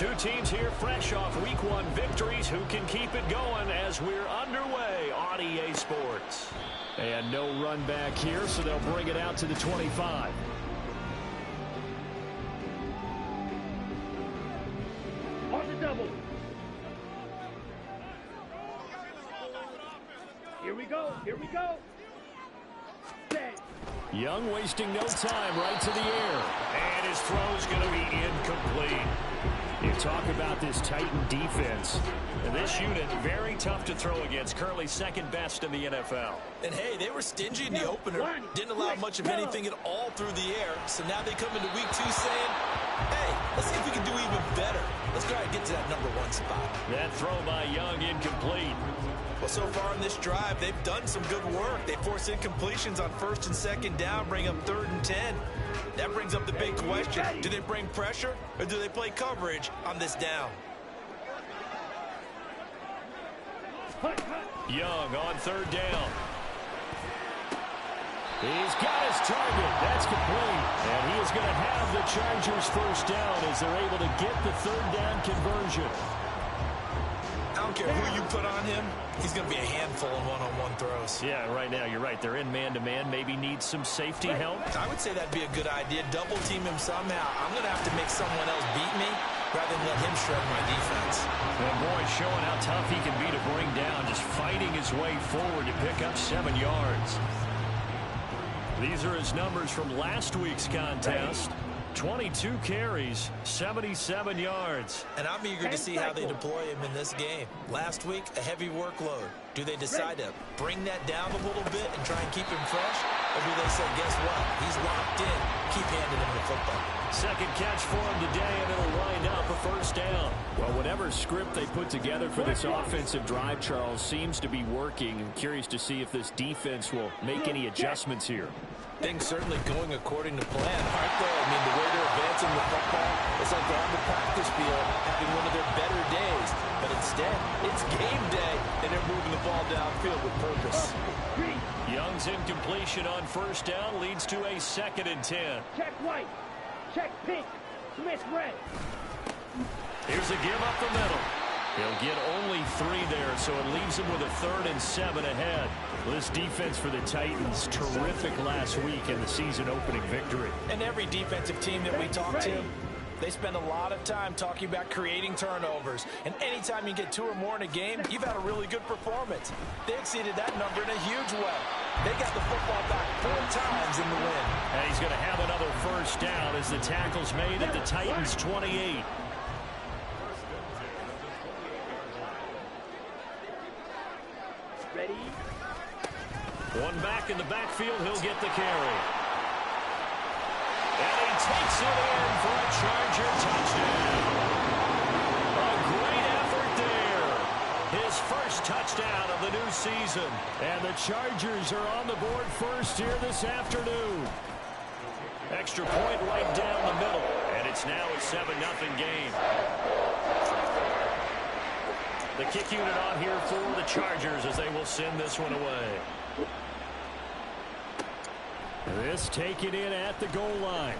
Two teams here fresh off Week 1 victories. Who can keep it going as we're underway on EA Sports? And no run back here, so they'll bring it out to the 25. On the double. Here we go. Here we go. Set. Young wasting no time, right to the air. And his throw's going to be incomplete. You talk about this Titan defense. And this unit, very tough to throw against. Currently second best in the NFL. And hey, they were stingy in the opener. Didn't allow much of anything at all through the air. So now they come into week 2 saying, hey, let's see if we can do even better. Let's try to get to that #1 spot. That throw by Young incomplete. Well, so far in this drive, they've done some good work. They force incompletions on 1st and 2nd down, bring up 3rd and 10. That brings up the big question. Do they bring pressure or do they play coverage on this down? Young on 3rd down. He's got his target. That's complete. And he is going to have the Chargers 1st down as they're able to get the 3rd down conversion. I don't care who you put on him. He's going to be a handful in one-on-one throws. Yeah, right now, you're right. They're in man-to-man. Maybe needs some safety help. I would say that'd be a good idea. Double team him somehow. I'm going to have to make someone else beat me rather than let him shred my defense. And boy, showing how tough he can be to bring down, just fighting his way forward to pick up 7 yards. These are his numbers from last week's contest. 22 carries, 77 yards. And I'm eager to see how they deploy him in this game. Last week, a heavy workload. Do they decide to bring that down a little bit and try and keep him fresh? Or do they say, guess what? He's locked in. Keep handing him the football. Second catch for him today, and it'll wind up a 1st down. Well, whatever script they put together for this offensive drive, Charles, seems to be working. I'm curious to see if this defense will make any adjustments here. Things certainly going according to plan, aren't they? I mean, the way they're advancing the football, it's like they're on the practice field having one of their better days. But instead, it's game day, and they're moving the ball downfield with purpose. Young's incompletion on 1st down leads to a 2nd and 10. Check white. Check pink. Smith red. Here's a give up the middle. He'll get only 3 there, so it leaves him with a 3rd and 7 ahead. Well, this defense for the Titans, terrific last week in the season opening victory. And every defensive team that we talk to, they spend a lot of time talking about creating turnovers. And anytime you get 2 or more in a game, you've had a really good performance. They exceeded that number in a huge way. They got the football back 4 times in the win. And he's going to have another 1st down as the tackle's made at the Titans' 28. Ready? One back in the backfield, he'll get the carry. And he takes it in for a Charger touchdown. A great effort there. His 1st touchdown of the new season. And the Chargers are on the board 1st here this afternoon. Extra point right down the middle. And it's now a 7-0 game. The kick unit on here for the Chargers as they will send this one away. This taken in at the goal line.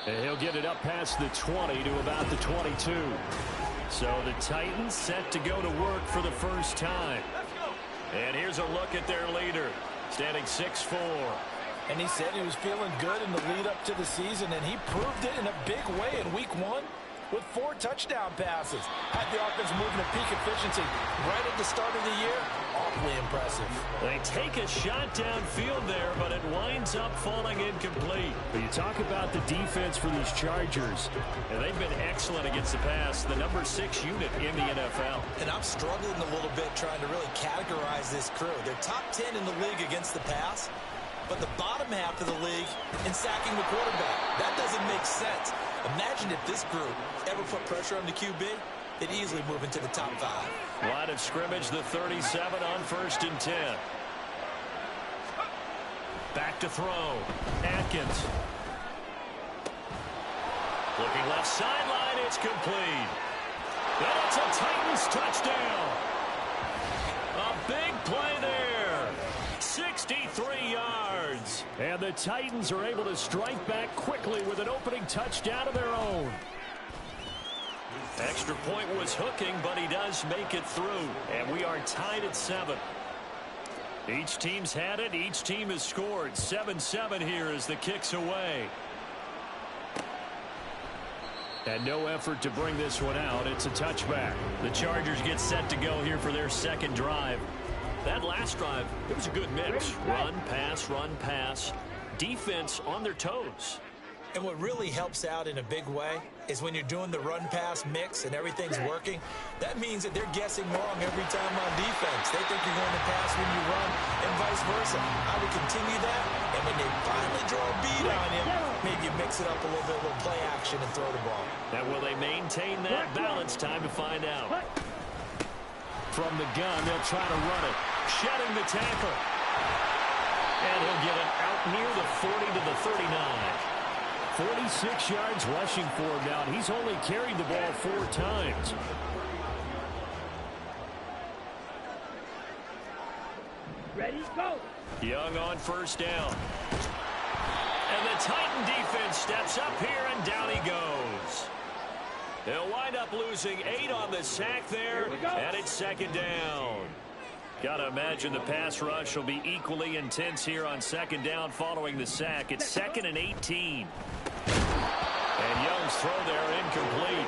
And he'll get it up past the 20 to about the 22. So the Titans set to go to work for the 1st time. And here's a look at their leader, standing 6'4". And he said he was feeling good in the lead up to the season, and he proved it in a big way in week 1. With 4 touchdown passes. Had the offense moving at peak efficiency right at the start of the year. Awfully impressive. They take a shot downfield there, but it winds up falling incomplete. But you talk about the defense for these Chargers, and they've been excellent against the pass. The number 6 unit in the NFL. And I'm struggling a little bit trying to really categorize this crew. They're top 10 in the league against the pass, but the bottom half of the league in sacking the quarterback. That doesn't make sense. Imagine if this group ever put pressure on the QB, they'd easily move into the top 5. Line of scrimmage, the 37 on 1st and 10. Back to throw. Atkins. Looking left sideline, it's complete. And it's a Titans touchdown. A big play there. 63 yards. And the Titans are able to strike back quickly with an opening touchdown of their own. Extra point was hooking, but he does make it through. And we are tied at 7. Each team's had it. Each team has scored. 7-7 here as the kick's away. And no effort to bring this one out. It's a touchback. The Chargers get set to go here for their second drive. That last drive, it was a good mix. Run, pass. Defense on their toes. And what really helps out in a big way is when you're doing the run-pass mix and everything's working, that means that they're guessing wrong every time on defense. They think you're going to pass when you run and vice versa. I would continue that, and when they finally draw a beat on you, maybe you mix it up a little bit, a little play action and throw the ball. Now, will they maintain that balance? Time to find out. From the gun, they'll try to run it. Shedding the tackle. And he'll get it out near the 40 to the 39. 46 yards rushing for him now. He's only carried the ball 4 times. Ready, go. Young on first down. And the Titan defense steps up here, and down he goes. They'll wind up losing 8 on the sack there, and it's second down. Got to imagine the pass rush will be equally intense here on second down following the sack. It's 2nd and 18. And Young's throw there incomplete.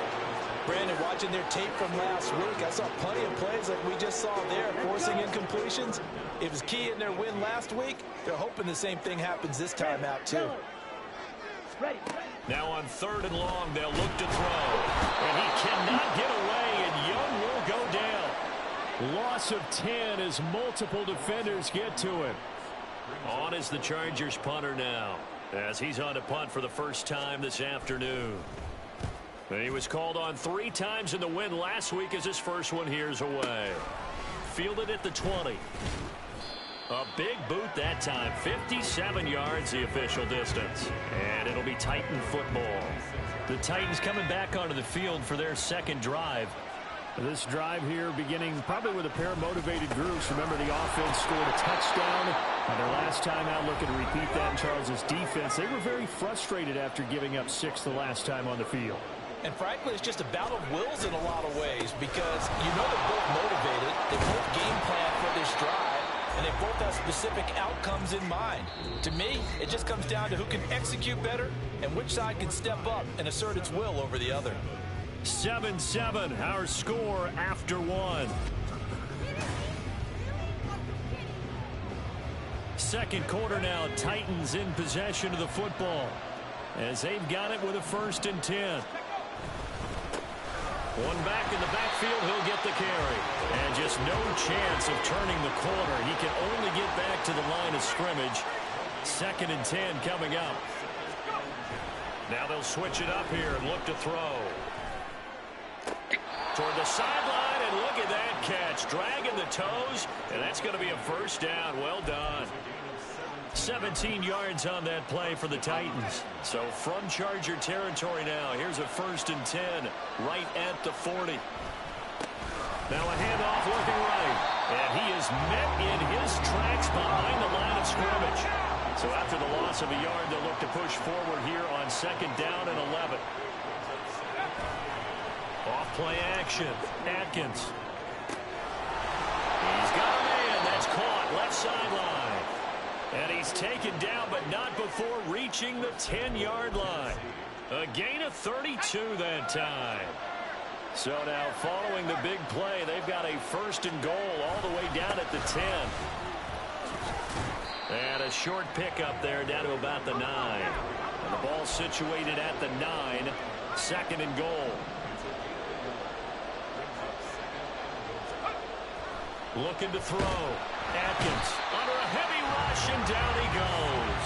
Brandon, watching their tape from last week, I saw plenty of plays like we just saw there, forcing incompletions. It was key in their win last week. They're hoping the same thing happens this time out, too. Ready. Now on 3rd and long, they'll look to throw. And he cannot get away, and Young will go down. Loss of 10 as multiple defenders get to him. On is the Chargers punter now, as he's on to punt for the first time this afternoon. And he was called on 3 times in the win last week as his first one here's away. Fielded at the 20. A big boot that time. 57 yards the official distance. And it'll be Titan football. The Titans coming back onto the field for their second drive. This drive here beginning probably with a pair of motivated groups. Remember, the offense scored a touchdown on their last time out. Looking to repeat that in Charles' defense. They were very frustrated after giving up 6 the last time on the field. And frankly, it's just a battle of wills in a lot of ways because you know they're both motivated. They both game plan for this drive, and they both have specific outcomes in mind. To me, it just comes down to who can execute better and which side can step up and assert its will over the other. 7-7, our score after 1. Second quarter now, Titans in possession of the football as they've got it with a 1st and 10. One back in the backfield, he'll get the carry. And just no chance of turning the corner. He can only get back to the line of scrimmage. 2nd and 10 coming up. Now they'll switch it up here and look to throw. Toward the sideline, and look at that catch. Dragging the toes, and that's going to be a first down. Well done. 17 yards on that play for the Titans. So from Charger territory now, here's a 1st and 10 right at the 40. Now a handoff looking right. And he is met in his tracks behind the line of scrimmage. So after the loss of a yard, they'll look to push forward here on 2nd down and 11. Off play action. Atkins. He's got a man. That's caught. Left sideline. And he's taken down, but not before reaching the 10-yard line. A gain of 32 that time. So now following the big play, they've got a 1st and goal all the way down at the 10. And a short pickup there down to about the 9. And the ball situated at the 9. 2nd and goal. Looking to throw. Atkins under a heavy rush, and down he goes.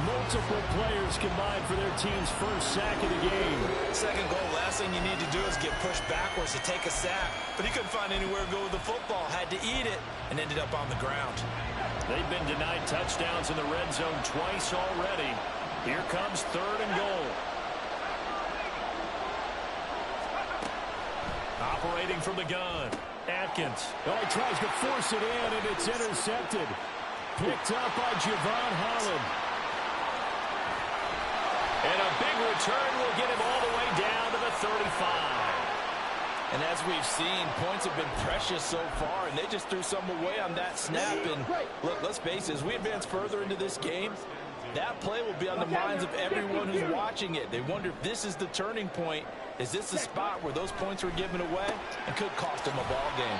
Multiple players combined for their team's 1st sack of the game. 2nd goal, last thing you need to do is get pushed backwards to take a sack. But he couldn't find anywhere to go with the football. Had to eat it and ended up on the ground. They've been denied touchdowns in the red zone twice already. Here comes 3rd and goal. Operating from the gun. Atkins. Oh, he tries to force it in, and it's intercepted. Picked up by Javon Holland. And a big return will get him all the way down to the 35. And as we've seen, points have been precious so far, and they just threw some away on that snap. And look, let's face it, as we advance further into this game, that play will be on the minds of everyone who's watching it. They wonder if this is the turning point. Is this the spot where those points were given away and could cost them a ball game?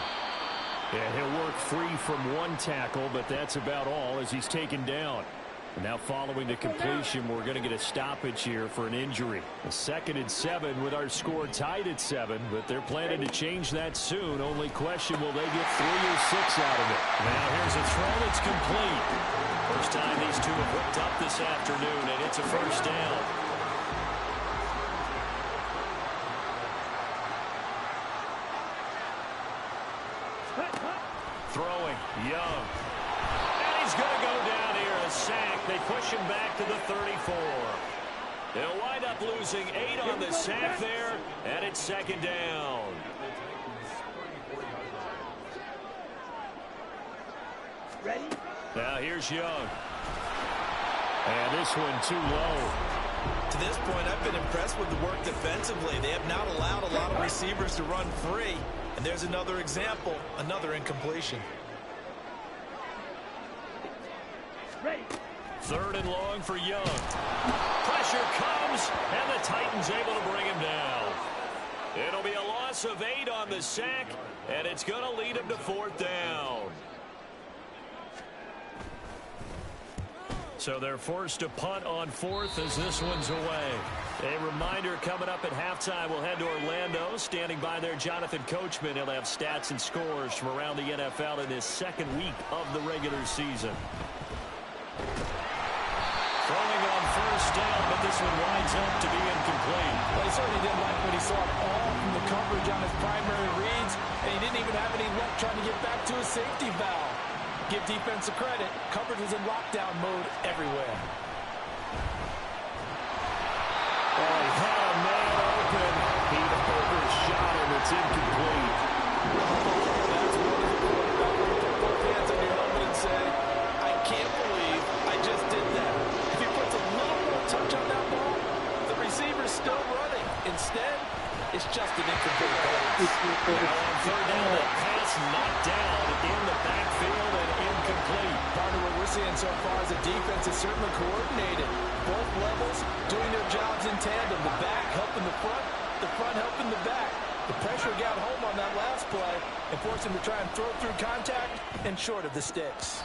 Yeah, he'll work free from one tackle, but that's about all as he's taken down. And now following the completion, we're going to get a stoppage here for an injury. A 2nd and 7 with our score tied at 7, but they're planning to change that soon. Only question, will they get 3 or 6 out of it? Now here's a throw that's complete. First time these two have hooked up this afternoon, and it's a first down. Throwing, Young. And he's going to go down here, a sack. They push him back to the 34. They'll wind up losing 8 on the sack there, and it's 2nd down. Ready? Now here's Young. And this one too low. To this point, I've been impressed with the work defensively. They have not allowed a lot of receivers to run free. And there's another example, another incompletion. Ready? 3rd and long for Young. Pressure comes, and the Titans able to bring him down. It'll be a loss of 8 on the sack, and it's going to lead him to 4th down. So they're forced to punt on 4th as this one's away. A reminder, coming up at halftime, we'll head to Orlando. Standing by there, Jonathan Coachman. He'll have stats and scores from around the NFL in his 2nd week of the regular season. Throwing on 1st down, but this one winds up to be incomplete. Well, he certainly didn't like when he saw it all from the coverage on his primary reads, and he didn't even have any luck trying to get back to his safety valve. Give defense a credit. Coverage was in lockdown mode everywhere. Oh, he had a man open. He overshot him. It's incomplete. That's one of the quarterback where you put both hands on your helmet and say, I can't believe I just did that. If he puts a little more touch on that ball, the receiver's still running. Instead, it's just an incomplete pass. Now on 3rd down, that pass knocked down in the backfield and incomplete. Part of what we're seeing so far is the defense is certainly coordinated. Both levels doing their jobs in tandem. The back helping the front helping the back. The pressure got home on that last play and forced him to try and throw through contact and short of the sticks.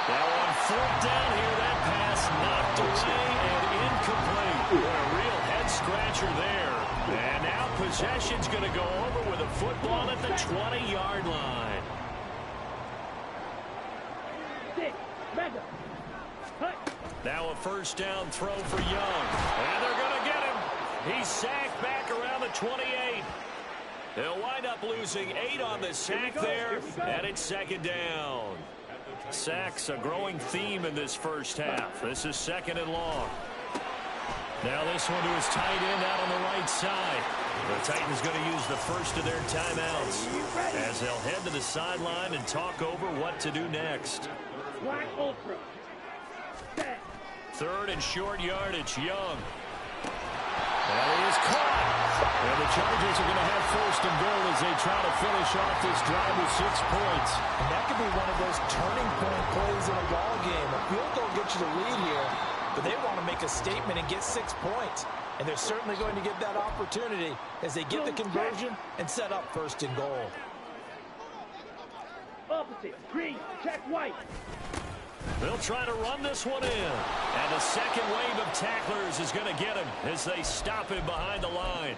Now on 4th down here, that pass knocked away and incomplete. What a real head-scratcher there. And now possession's going to go over with a football at the 20-yard line. Now a 1st down throw for Young. And they're going to get him. He's sacked back around the 28. They'll wind up losing 8 on the sack there, and it's 2nd down. Sacks a growing theme in this first half. This is 2nd and long. Now this one to his tight end out on the right side. The Titans going to use the first of their timeouts as they'll head to the sideline and talk over what to do next. Black Ultra. 3rd and short yardage, Young. And he is caught. And the Chargers are going to have 1st and goal as they try to finish off this drive with 6 points. And that could be one of those turning point plays in a ball game. A field goal gets you the lead here, but they want to make a statement and get 6 points. And they're certainly going to get that opportunity as they get the conversion and set up 1st and goal. Opposite. Green. Check white. They'll try to run this one in. And the second wave of tacklers is going to get him as they stop him behind the line.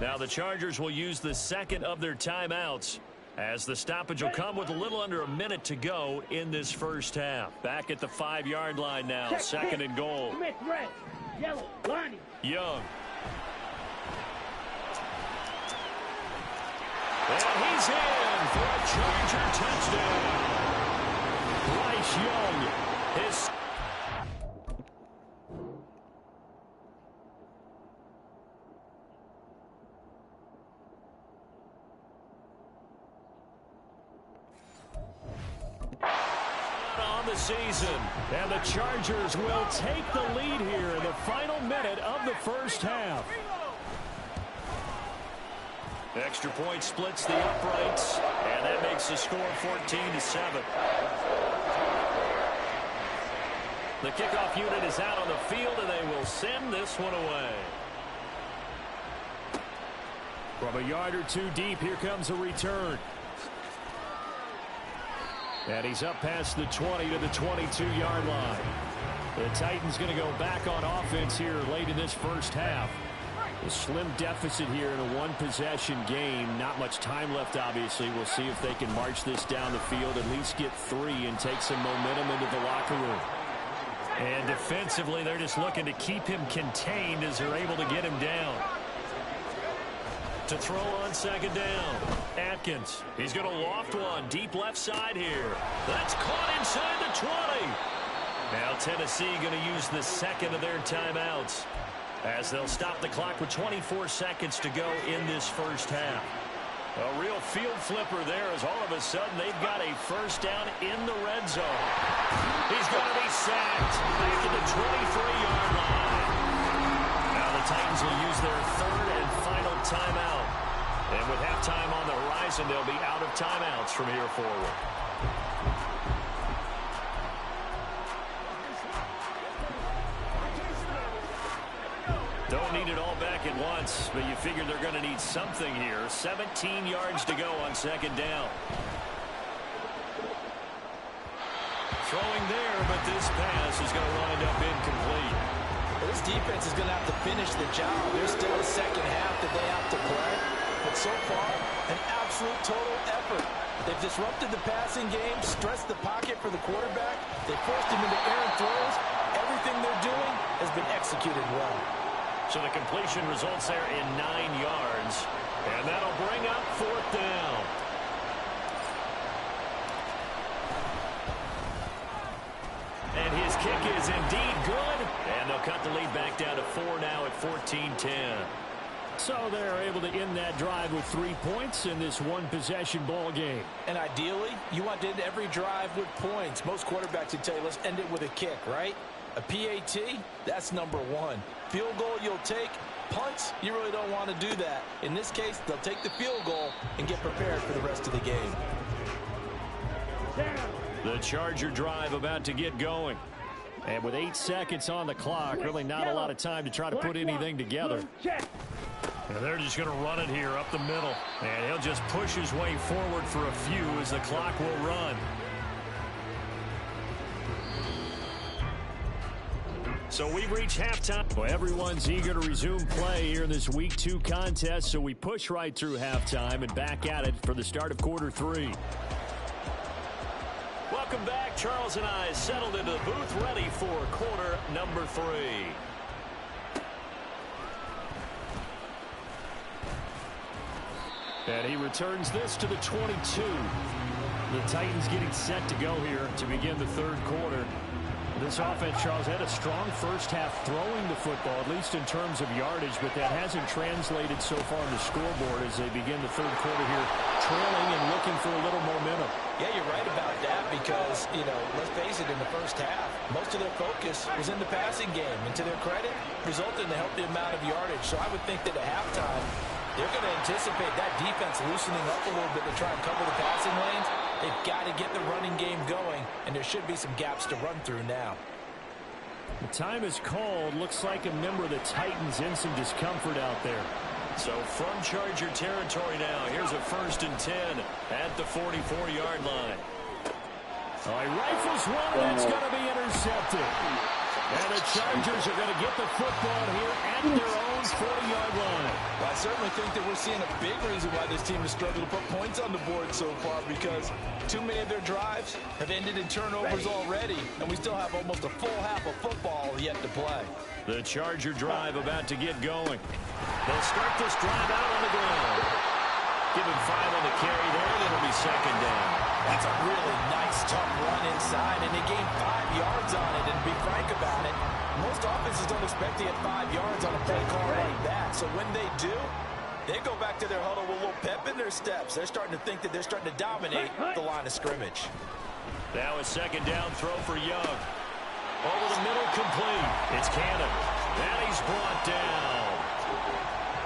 Now the Chargers will use the second of their timeouts as the stoppage will come with a little under a minute to go in this first half. Back at the 5-yard line now, 2nd and goal. Smith, red. Yellow. Lonnie. Young. And he's in for a Charger touchdown. Bryce Young, his... on the season, and the Chargers will take the lead here in the final minute of the first half. Extra point splits the uprights, and that makes the score 14-7. The kickoff unit is out on the field, and they will send this one away. From a yard or two deep, here comes a return. And he's up past the 20 to the 22-yard line. The Titans going to go back on offense here late in this first half. A slim deficit here in a one-possession game. Not much time left, obviously. We'll see if they can march this down the field, at least get 3 and take some momentum into the locker room. And defensively, they're just looking to keep him contained as they're able to get him down. To throw on second down, Atkins. He's going to loft one deep left side here. That's caught inside the 20. Now Tennessee going to use the second of their timeouts, as they'll stop the clock with 24 seconds to go in this first half. A real field flipper there, as all of a sudden they've got a first down in the red zone. He's going to be sacked back at the 23-yard line. Now the Titans will use their third and final timeout. And with halftime on the horizon, they'll be out of timeouts from here forward. Don't need it all back at once, but you figure they're going to need something here. 17 yards to go on second down. Throwing there, but this pass is going to wind up incomplete. Well, this defense is going to have to finish the job. There's still a second half that they have to play. But so far, an absolute total effort. They've disrupted the passing game, stressed the pocket for the quarterback. They forced him into errant throws. Everything they're doing has been executed well. So the completion results there in 9 yards. And that'll bring up fourth down. And his kick is indeed good. And they'll cut the lead back down to 4 now at 14-10. So they're able to end that drive with 3 points in this one-possession ball game. And ideally, you want to end every drive with points. Most quarterbacks would tell you, let's end it with a kick, right? A PAT, that's number 1. Field goal you'll take. Punts, you really don't want to do that. In this case, they'll take the field goal and get prepared for the rest of the game. The Charger drive about to get going. And with 8 seconds on the clock, really not a lot of time to try to put anything together. And they're just going to run it here up the middle. And he'll just push his way forward for a few as the clock will run. So we've reached halftime. Well, everyone's eager to resume play here in this Week 2 contest, so we push right through halftime and back at it for the start of quarter 3. Welcome back. Charles and I settled into the booth, ready for quarter number 3. And he returns this to the 22. The Titans getting set to go here to begin the third quarter. This offense, Charles, had a strong first half throwing the football, at least in terms of yardage, but that hasn't translated so far on the scoreboard as they begin the third quarter here, trailing and looking for a little momentum. Yeah, you're right about that because, let's face it, in the first half, most of their focus was in the passing game. And to their credit, resulted in a healthy amount of yardage. So I would think that at halftime, they're going to anticipate that defense loosening up a little bit to try and cover the passing lanes. They've got to get the running game going, and there should be some gaps to run through now. The time is called. Looks like a member of the Titans in some discomfort out there. So from Charger territory now, here's a 1st and 10 at the 44-yard line. Oh, he rifles one, and it's going to be intercepted. And the Chargers are going to get the football here at their own 40-yard line. Well, I certainly think that we're seeing a big reason why this team has struggled to put points on the board so far, because too many of their drives have ended in turnovers already, and we still have almost a full half of football yet to play. The Charger drive about to get going. They'll start this drive out on the ground. Give him 5 on the carry there, and it'll be second down. That's a really nice, tough run inside, and they gained 5 yards on it. And to be frank about it, most offenses don't expect to get 5 yards on a play call like that. So when they do, they go back to their huddle with a little pep in their steps. They're starting to think that they're starting to dominate the line of scrimmage. Now a second down throw for Young. Over the middle, complete. It's Cannon. And he's brought down.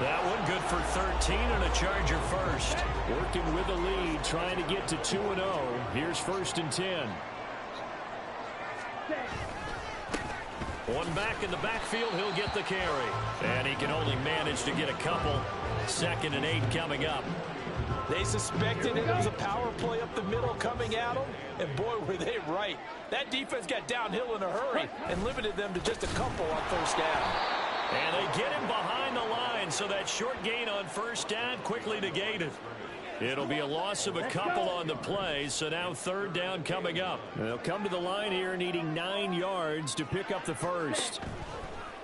That one good for 13 and a Charger first. Working with the lead, trying to get to 2-0. Here's 1st and 10. One back in the backfield, he'll get the carry. And he can only manage to get a couple. 2nd and 8 coming up. They suspected it was a power play up the middle coming at them, and boy, were they right. That defense got downhill in a hurry and limited them to just a couple on 1st down. And they get him behind the line, so that short gain on 1st down quickly negated. It'll be a loss of a couple on the play, so now 3rd down coming up. They'll come to the line here needing 9 yards to pick up the 1st.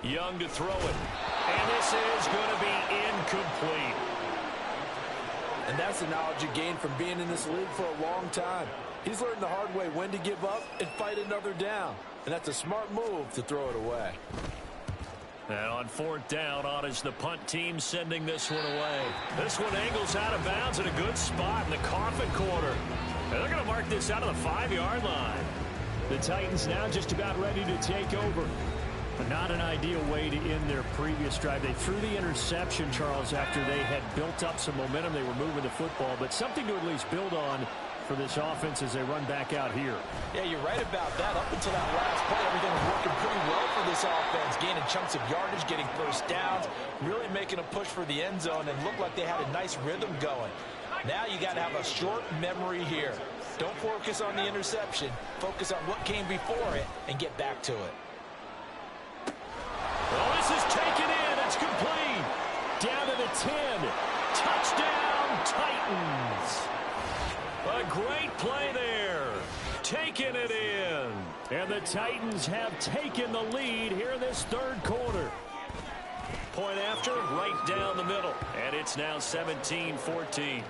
Young to throw it. And this is going to be incomplete. And that's the knowledge he gained from being in this league for a long time. He's learned the hard way when to give up and fight another down. And that's a smart move to throw it away. And on 4th down, on is the punt team sending this one away. This one angles out of bounds in a good spot in the coffin corner. And they're going to mark this out of the 5-yard line. The Titans now just about ready to take over. But not an ideal way to end their previous drive. They threw the interception, Charles, after they had built up some momentum. They were moving the football, but something to at least build on for this offense as they run back out here. Yeah, you're right about that. Up until that last play, everything was working pretty well for this offense. Gaining chunks of yardage, getting 1st downs, really making a push for the end zone, and looked like they had a nice rhythm going. Now you got to have a short memory here. Don't focus on the interception. Focus on what came before it and get back to it. Well, this is taken in. It's complete. Down to the 10. Touchdown, Titans. A great play there. Taking it in. And the Titans have taken the lead here in this 3rd quarter. Point after, right down the middle. And it's now 17-14.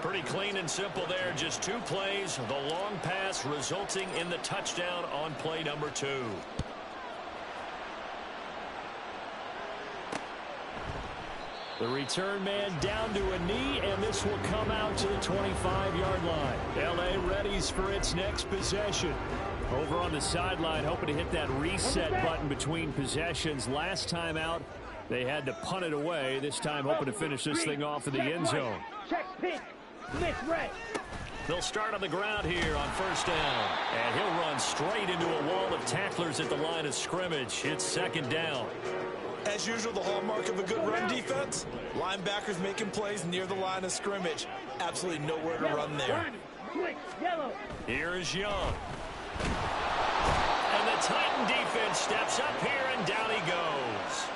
Pretty clean and simple there. Just 2 plays. The long pass resulting in the touchdown on play number 2. The return man down to a knee, and this will come out to the 25-yard line. L.A. readies for its next possession. Over on the sideline, hoping to hit that reset button between possessions. Last time out, they had to punt it away. This time, hoping to finish this thing off in the end zone. Check pitch. Miss right. They'll start on the ground here on 1st down. And he'll run straight into a wall of tacklers at the line of scrimmage. It's 2nd down. As usual, the hallmark of a good run defense, linebackers making plays near the line of scrimmage. Absolutely nowhere to run there. Here is Young. And the Titan defense steps up here, and down he goes.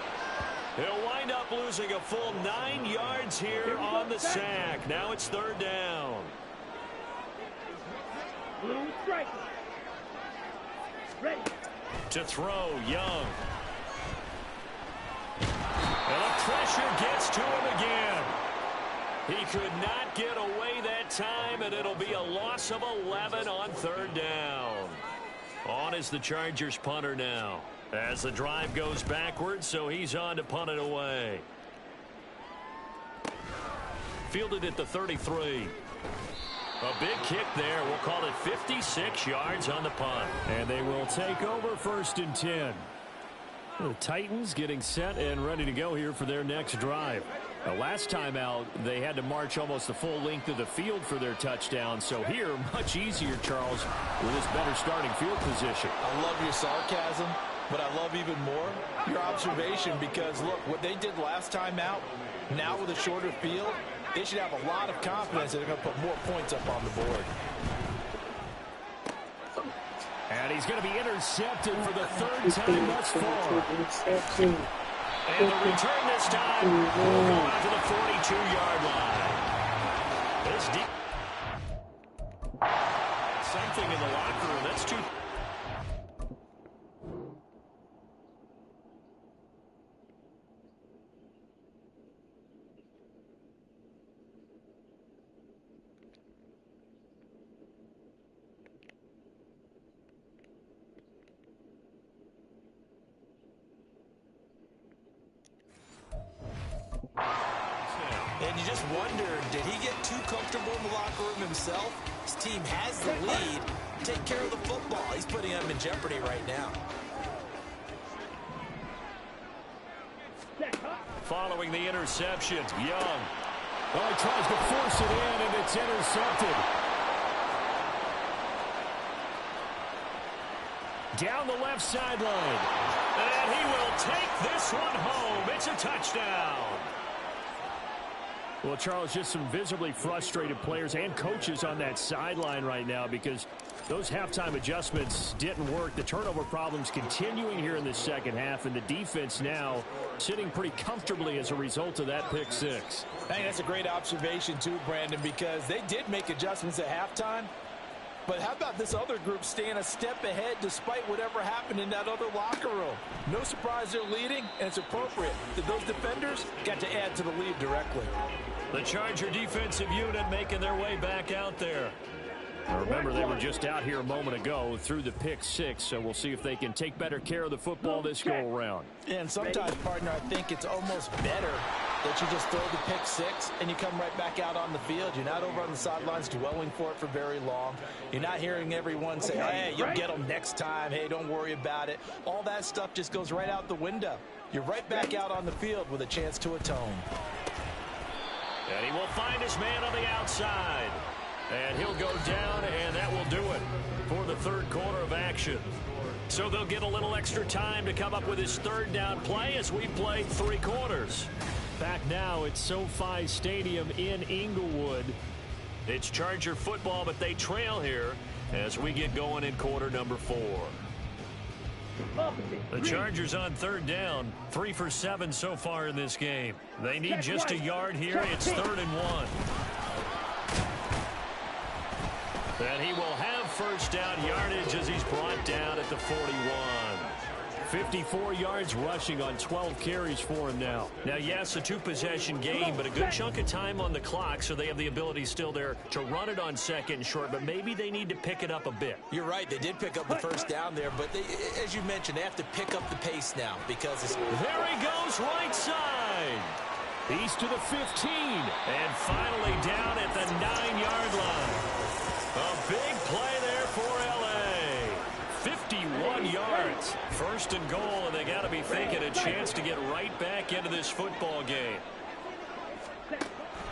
He'll wind up losing a full 9 yards here on the sack. Now it's 3rd down. Blue striker. Ready. To throw, Young. And the pressure gets to him again. He could not get away that time, and it'll be a loss of 11 on 3rd down. On is the Chargers punter now. As the drive goes backwards, so he's on to punt it away. Fielded at the 33. A big kick there. We'll call it 56 yards on the punt. And they will take over 1st and 10. The Titans getting set and ready to go here for their next drive. The last time out, they had to march almost the full length of the field for their touchdown. So here, much easier, Charles, with this better starting field position. I love your sarcasm, but I love even more your observation because, look, what they did last time out, now with a shorter field, they should have a lot of confidence that they're going to put more points up on the board. And he's going to be intercepted for the 3rd time thus far. And the return this time will go out to the 42-yard line. This deep. Something in the locker room. That's too. And you just wonder, did he get too comfortable in the locker room himself? His team has the lead. Take care of the football. He's putting them in jeopardy right now. following the interception. Young. Oh, he tries to force it in, and it's intercepted. Down the left sideline. And he will take this one home. It's a touchdown. Well, Charles, just some visibly frustrated players and coaches on that sideline right now because those halftime adjustments didn't work. The turnover problems continuing here in the second half, and the defense now sitting pretty comfortably as a result of that pick six. Hey, that's a great observation too, Brandon, because they did make adjustments at halftime. But how about this other group staying a step ahead despite whatever happened in that other locker room? No surprise they're leading, and it's appropriate that those defenders got to add to the lead directly. The Charger defensive unit making their way back out there. Now remember, they were just out here a moment ago through the pick six, so we'll see if they can take better care of the football this go-around. And sometimes, partner, I think it's almost better that you just throw the pick six and you come right back out on the field. You're not over on the sidelines dwelling for it for very long. You're not hearing everyone say, hey, you'll get them next time. Hey, don't worry about it. All that stuff just goes right out the window. You're right back out on the field with a chance to atone. And he will find his man on the outside. And he'll go down, and that will do it for the third quarter of action. So they'll get a little extra time to come up with his third down play as we play three quarters. Back now at SoFi Stadium in Inglewood. It's Charger football, but they trail here as we get going in quarter number 4. The Chargers on third down, 3 for 7 so far in this game. They need just a yard here. It's 3rd and 1. And he will have first down yardage as he's brought down at the 41. 54 yards rushing on 12 carries for him now. Now, yes, a two-possession game, but a good chunk of time on the clock, so they have the ability still there to run it on second and short, but maybe they need to pick it up a bit. You're right. They did pick up the first down there, but they, as you mentioned, they have to pick up the pace now because it's... There he goes, right side. He's to the 15, and finally down at the 9-yard line. A big play there for L.A. 51 yards. 1st and goal, and they got to be thinking a chance to get right back into this football game.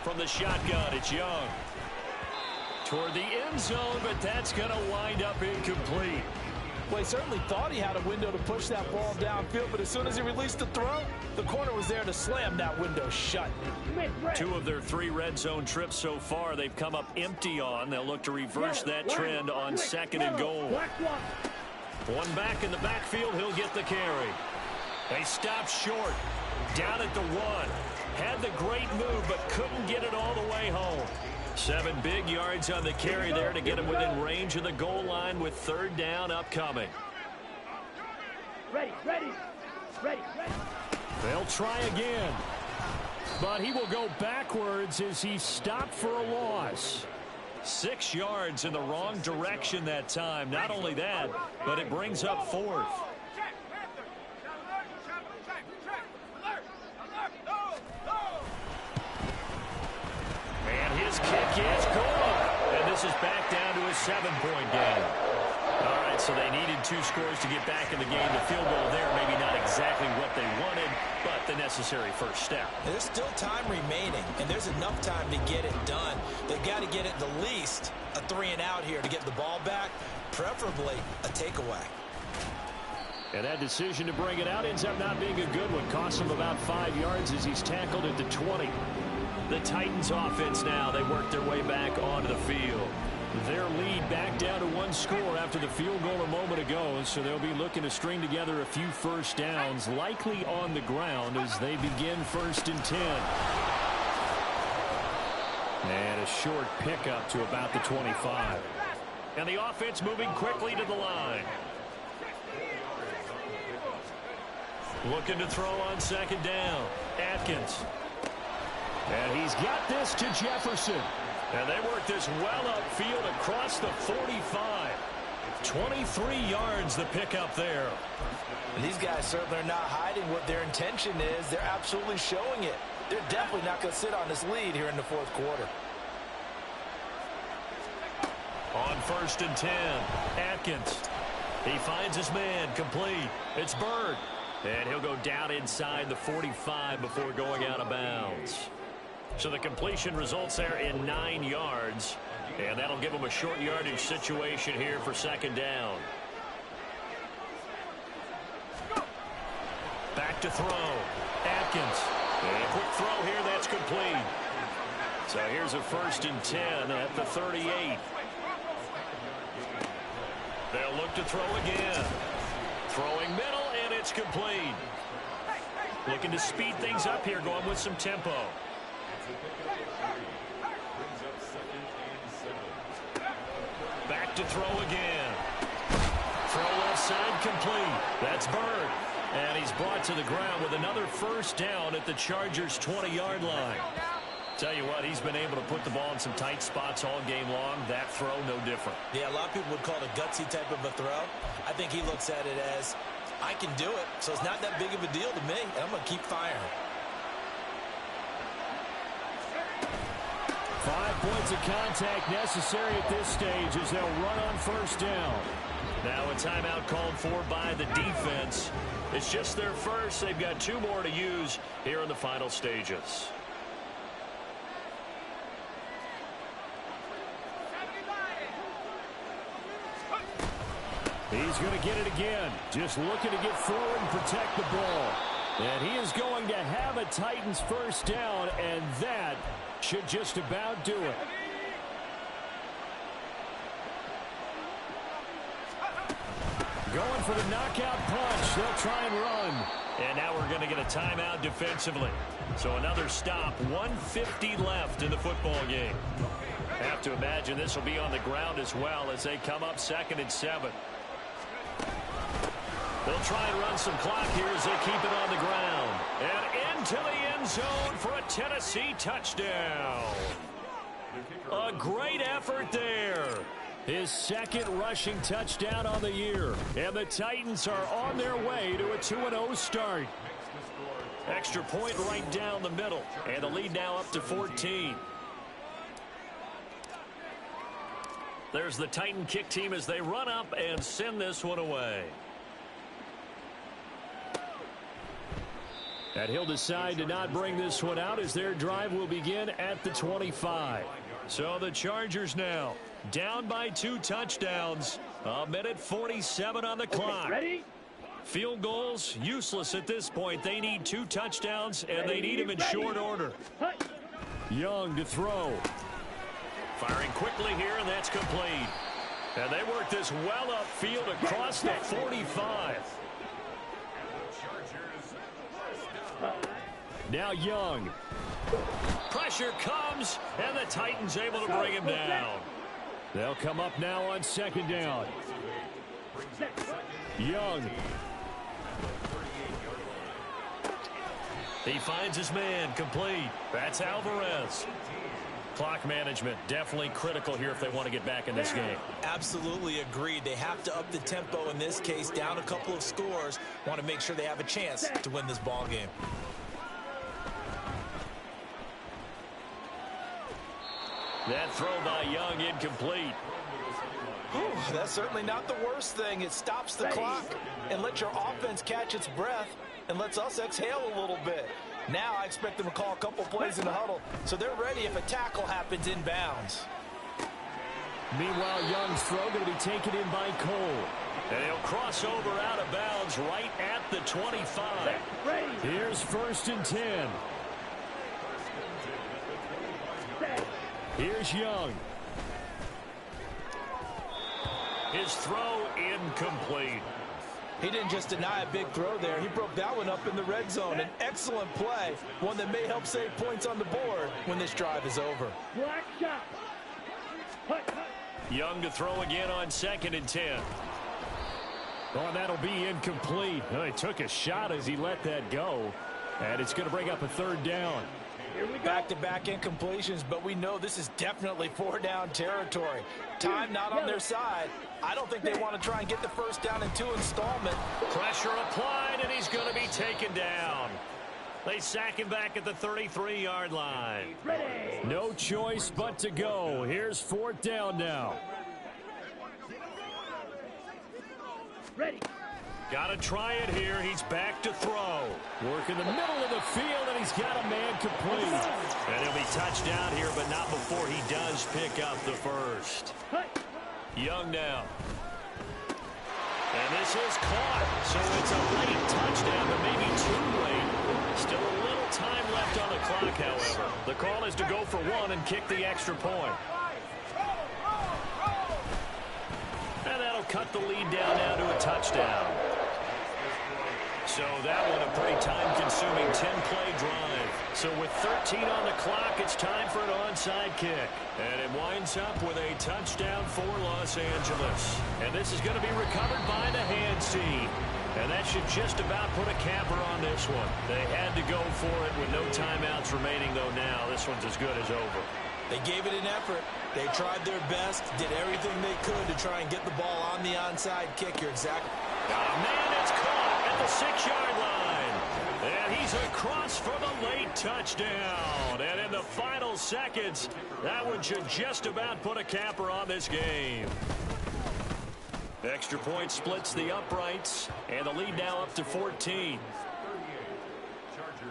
From the shotgun, it's Young. Toward the end zone, but that's going to wind up incomplete. Well, he certainly thought he had a window to push that ball downfield, but as soon as he released the throw, the corner was there to slam that window shut. 2 of their 3 red zone trips so far, they've come up empty on. They'll look to reverse that trend on 2nd and goal. One back in the backfield, he'll get the carry. They stop short. Down at the 1. Had the great move, but couldn't get it all the way home. 7 big yards on the carry there to get him within range of the goal line with 3rd down upcoming. Ready. They'll try again. But he will go backwards as he stopped for a loss. 6 yards in the wrong direction that time. Not only that, but it brings up 4th. And his kick is good. And this is back down to a 7-point game. All right, so they needed 2 scores to get back in the game. The field goal there, maybe not exactly what they wanted, but the necessary first step. There's still time remaining, and there's enough time to get it done. They've got to get it the least a 3-and-out here to get the ball back, preferably a takeaway. And that decision to bring it out ends up not being a good one. Costs him about 5 yards as he's tackled at the 20. The Titans offense now, they work their way back onto the field. Their lead back down to 1 score after the field goal a moment ago, so they'll be looking to string together a few first downs, likely on the ground as they begin 1st and 10. And a short pickup to about the 25. And the offense moving quickly to the line. Looking to throw on 2nd down. Atkins. And he's got this to Jefferson. And they work this well upfield across the 45. 23 yards the pickup there. And these guys certainly are not hiding what their intention is. They're absolutely showing it. They're definitely not going to sit on this lead here in the 4th quarter. On 1st and 10, Atkins. He finds his man complete. It's Bird. And he'll go down inside the 45 before going out of bounds. So the completion results there in 9 yards. And that'll give him a short yardage situation here for second down. Back to throw. Atkins. And a quick throw here. That's complete. So here's a 1st and 10 at the 38. They'll look to throw again. Throwing middle, and it's complete. Looking to speed things up here, going with some tempo. Back to throw again. Throw left side complete. That's Bird. And he's brought to the ground with another 1st down at the Chargers' 20-yard line. Tell you what, he's been able to put the ball in some tight spots all game long. That throw, no different. Yeah, a lot of people would call it a gutsy type of a throw. I think he looks at it as, I can do it, so it's not that big of a deal to me, and I'm going to keep firing. 5 points of contact necessary at this stage as they'll run on 1st down. Now a timeout called for by the defense. It's just their first. They've got 2 more to use here in the final stages. He's going to get it again. Just looking to get forward and protect the ball. And he is going to have a Titans 1st down, and that should just about do it. Going for the knockout punch. They'll try and run. And now we're going to get a timeout defensively. So another stop. 1:50 left in the football game. Have to imagine this will be on the ground as well as they come up 2nd and 7. They'll try and run some clock here as they keep it on the ground. And into the end zone for a Tennessee touchdown. A great effort there. His 2nd rushing touchdown on the year. And the Titans are on their way to a 2-0 start. Extra point right down the middle. And the lead now up to 14. There's the Titan kick team as they run up and send this one away. And he'll decide to not bring this one out as their drive will begin at the 25. So the Chargers now down by 2 touchdowns. 1:47 on the clock. Ready? Field goals useless at this point. They need 2 touchdowns, and they need them in short order. Young to throw. Firing quickly here, and that's complete. And they work this well upfield across the 45. Now Young. Pressure comes, and the Titans able to bring him down. They'll come up now on 2nd down. Young. He finds his man, complete. That's Alvarez. Clock management definitely critical here if they want to get back in this game. Absolutely agreed. They have to up the tempo in this case, down a couple of scores. Want to make sure they have a chance to win this ball game. That throw by Young incomplete. Whew, that's certainly not the worst thing. It stops the clock and lets your offense catch its breath and lets us exhale a little bit. Now I expect them to call a couple plays in the huddle, so they're ready if a tackle happens inbounds. Meanwhile, Young's throw going to be taken in by Cole. And he'll cross over out of bounds right at the 25. Here's 1st and 10. Here's Young. His throw incomplete. He didn't just deny a big throw there. He broke that one up in the red zone. An excellent play, one that may help save points on the board when this drive is over. Black shot. Young to throw again on 2nd and 10. Oh, that'll be incomplete. He took a shot as he let that go. And it's going to bring up a 3rd down. Back-to-back incompletions, but we know this is definitely 4-down territory. Time not on their side. I don't think they want to try and get the 1st down in 2 installments. Pressure applied, and he's going to be taken down. They sack him back at the 33-yard line. No choice but to go. Here's 4th down now. Ready. Got to try it here. He's back to throw. Work in the middle of the field, and he's got a man complete. And he'll be touched down here, but not before he does pick up the first. Young now. And this is caught. So it's a late touchdown, but maybe too late. Still a little time left on the clock, however. The call is to go for one and kick the extra point. And that'll cut the lead down now to a touchdown. So that one a pretty time-consuming 10-play drive. So with 13 on the clock, it's time for an onside kick. And it winds up with a touchdown for Los Angeles. And this is going to be recovered by the hands team. And that should just about put a capper on this one. They had to go for it with no timeouts remaining, though now this one's as good as over. They gave it an effort. They tried their best, did everything they could to try and get the ball on the onside kick. You're exactly. Oh, man, it's caught at the 6-yard line. And he's across for the late touchdown. And in the final seconds, that one should just about put a capper on this game. Extra point splits the uprights, and the lead now up to 14.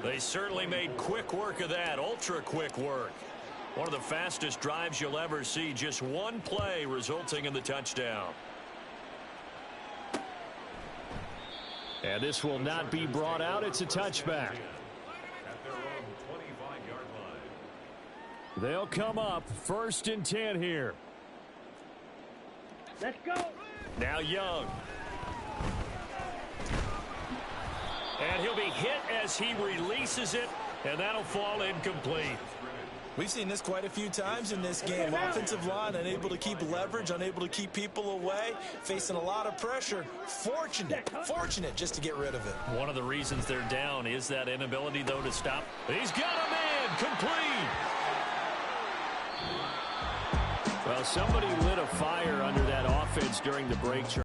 They certainly made quick work of that, ultra-quick work. One of the fastest drives you'll ever see, just one play resulting in the touchdown. And this will not be brought out. It's a touchback. They'll come up 1st and 10 here. Let's go. Now Young. And he'll be hit as he releases it, and that'll fall incomplete. We've seen this quite a few times in this game. Offensive line unable to keep leverage, unable to keep people away, facing a lot of pressure. Fortunate just to get rid of it. One of the reasons they're down is that inability, though, to stop. He's got a man complete. Well, somebody lit a fire under that offense during the break.